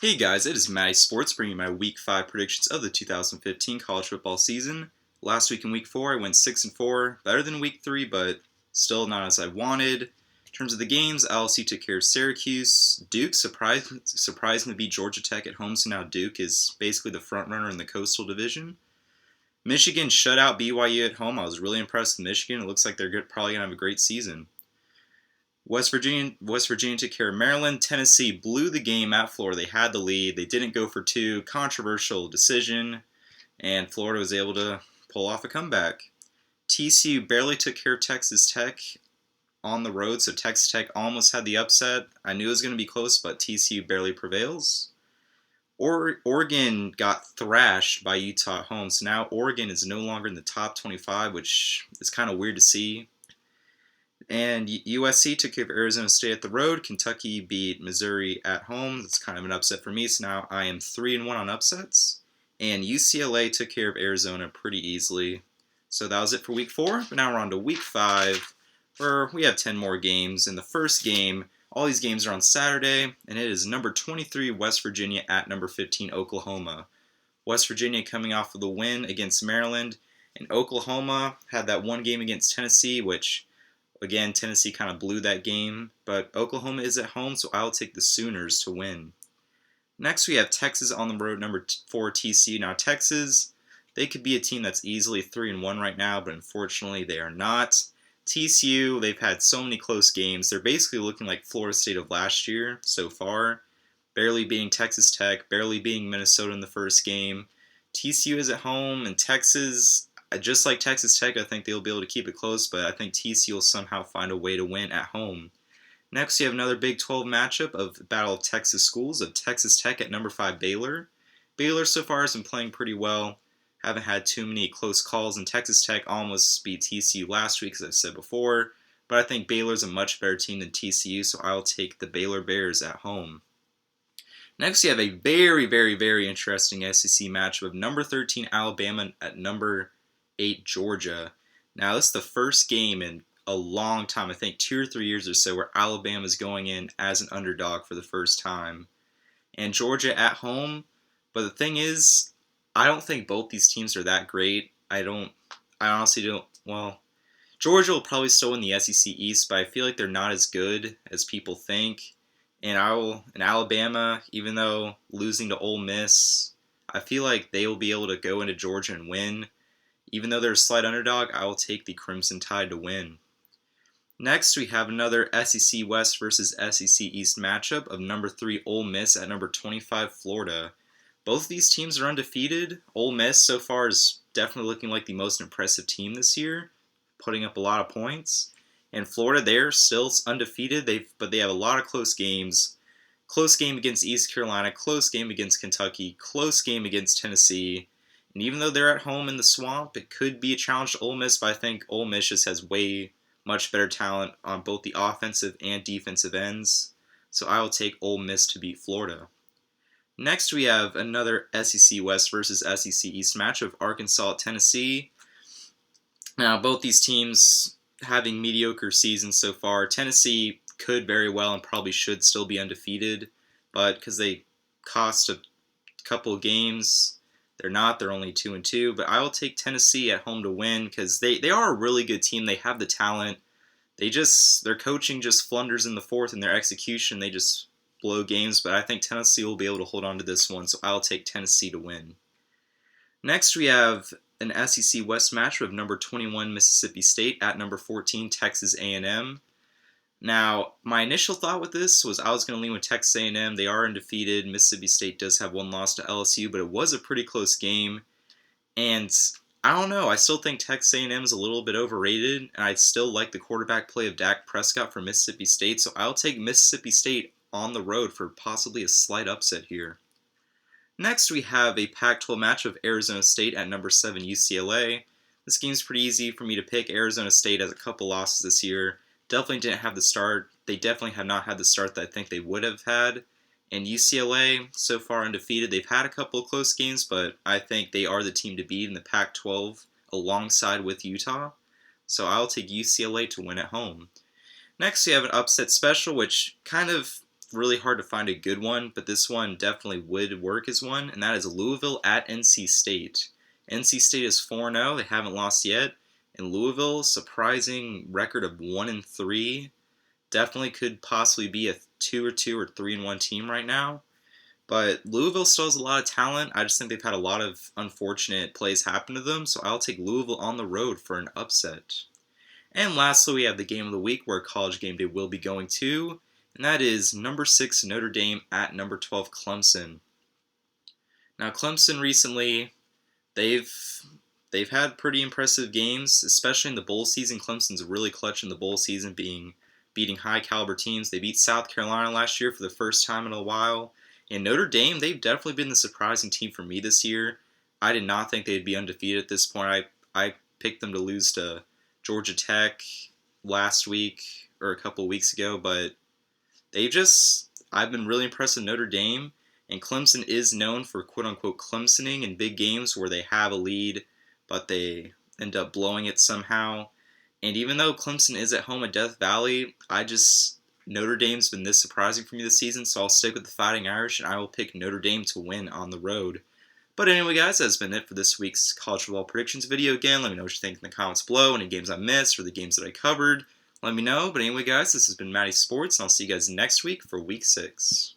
Hey guys, it is MattySports bringing my Week 5 predictions of the 2015 college football season. Last week in Week 4, I went 6-4, better than Week 3, but still not as I wanted. In terms of the games, LSU took care of Syracuse. Duke surprisingly beat Georgia Tech at home, so now Duke is basically the front runner in the Coastal Division. Michigan shut out BYU at home. I was really impressed with Michigan. It looks like they're probably going to have a great season. West Virginia took care of Maryland. Tennessee blew the game at Florida. They had the lead. They didn't go for two. Controversial decision, and Florida was able to pull off a comeback. TCU barely took care of Texas Tech on the road, so Texas Tech almost had the upset. I knew it was going to be close, but TCU barely prevails. Oregon got thrashed by Utah at home, so now Oregon is no longer in the top 25, which is kind of weird to see. And USC took care of Arizona State at the road. Kentucky beat Missouri at home. That's kind of an upset for me. So now I am 3-1 on upsets. And UCLA took care of Arizona pretty easily. So that was it for Week 4. But now we're on to Week 5, where we have 10 more games. In the first game, all these games are on Saturday, and it is number 23 West Virginia at number 15 Oklahoma. West Virginia coming off of the win against Maryland, and Oklahoma had that one game against Tennessee, which again, Tennessee kind of blew that game, but Oklahoma is at home, so I'll take the Sooners to win. Next, we have Texas on the road, number 4 TCU. Now, Texas, they could be a team that's easily 3-1 right now, but unfortunately, they are not. TCU, they've had so many close games. They're basically looking like Florida State of last year so far, barely beating Texas Tech, barely beating Minnesota in the first game. TCU is at home, and Texas, just like Texas Tech, I think they'll be able to keep it close, but I think TCU will somehow find a way to win at home. Next, you have another Big 12 matchup of the Battle of Texas Schools, of Texas Tech at number 5 Baylor. Baylor so far has been playing pretty well. Haven't had too many close calls, and Texas Tech almost beat TCU last week, as I've said before. But I think Baylor's a much better team than TCU, so I'll take the Baylor Bears at home. Next, you have a very, very, very interesting SEC matchup of number 13 Alabama at number 8 Georgia. Now, this is the first game in a long time, I think 2 or 3 years or so, where Alabama is going in as an underdog for the first time. And Georgia at home. But the thing is, I don't think both these teams are that great. I honestly don't. Well, Georgia will probably still win the SEC East, but I feel like they're not as good as people think. And Alabama, even though losing to Ole Miss, I feel like they will be able to go into Georgia and win. Even though they're a slight underdog, I will take the Crimson Tide to win. Next, we have another SEC West versus SEC East matchup of number 3 Ole Miss at number 25 Florida. Both of these teams are undefeated. Ole Miss so far is definitely looking like the most impressive team this year, putting up a lot of points. And Florida, they're still undefeated, but they have a lot of close games. Close game against East Carolina, close game against Kentucky, close game against Tennessee. And even though they're at home in the swamp, it could be a challenge to Ole Miss, but I think Ole Miss just has way much better talent on both the offensive and defensive ends. So I will take Ole Miss to beat Florida. Next, we have another SEC West versus SEC East match of Arkansas at Tennessee. Now, both these teams having mediocre seasons so far. Tennessee could very well and probably should still be undefeated, but because they cost a couple of games, they're not. They're only 2-2, but I will take Tennessee at home to win because they are a really good team. They have the talent. Their coaching just flunders in the fourth, and their execution, they just blow games. But I think Tennessee will be able to hold on to this one, so I'll take Tennessee to win. Next, we have an SEC West match of number 21 Mississippi State at number 14 Texas A&M. Now, my initial thought with this was I was going to lean with Texas A&M. They are undefeated. Mississippi State does have one loss to LSU, but it was a pretty close game. And I don't know. I still think Texas A&M is a little bit overrated, and I still like the quarterback play of Dak Prescott for Mississippi State, so I'll take Mississippi State on the road for possibly a slight upset here. Next, we have a Pac-12 match of Arizona State at number 7 UCLA. This game's pretty easy for me to pick. Arizona State has a couple losses this year. Definitely didn't have the start. They definitely have not had the start that I think they would have had. And UCLA, so far undefeated. They've had a couple of close games, but I think they are the team to beat in the Pac-12 alongside with Utah. So I'll take UCLA to win at home. Next, we have an upset special, which kind of really hard to find a good one, but this one definitely would work as one, and that is Louisville at NC State. NC State is 4-0, they haven't lost yet, and Louisville, surprising record of 1-3, definitely could possibly be a 2-2 or 3-1 team right now. But Louisville still has a lot of talent. I just think they've had a lot of unfortunate plays happen to them, so I'll take Louisville on the road for an upset. And lastly, we have the game of the week where College Game Day will be going to, and that is number 6 Notre Dame at number 12 Clemson. Now Clemson recently, they've had pretty impressive games, especially in the bowl season. Clemson's really clutch in the bowl season, beating high caliber teams. They beat South Carolina last year for the first time in a while. And Notre Dame, they've definitely been the surprising team for me this year. I did not think they'd be undefeated at this point. I picked them to lose to Georgia Tech last week or a couple weeks ago, but I've been really impressed with Notre Dame, and Clemson is known for quote-unquote Clemsoning in big games where they have a lead, but they end up blowing it somehow. And even though Clemson is at home at Death Valley, Notre Dame's been this surprising for me this season, so I'll stick with the Fighting Irish, and I will pick Notre Dame to win on the road. But anyway, guys, that's been it for this week's college football predictions video. Again, let me know what you think in the comments below. Any games I missed or the games that I covered, let me know. But anyway, guys, this has been MattySports, and I'll see you guys next week for Week 6.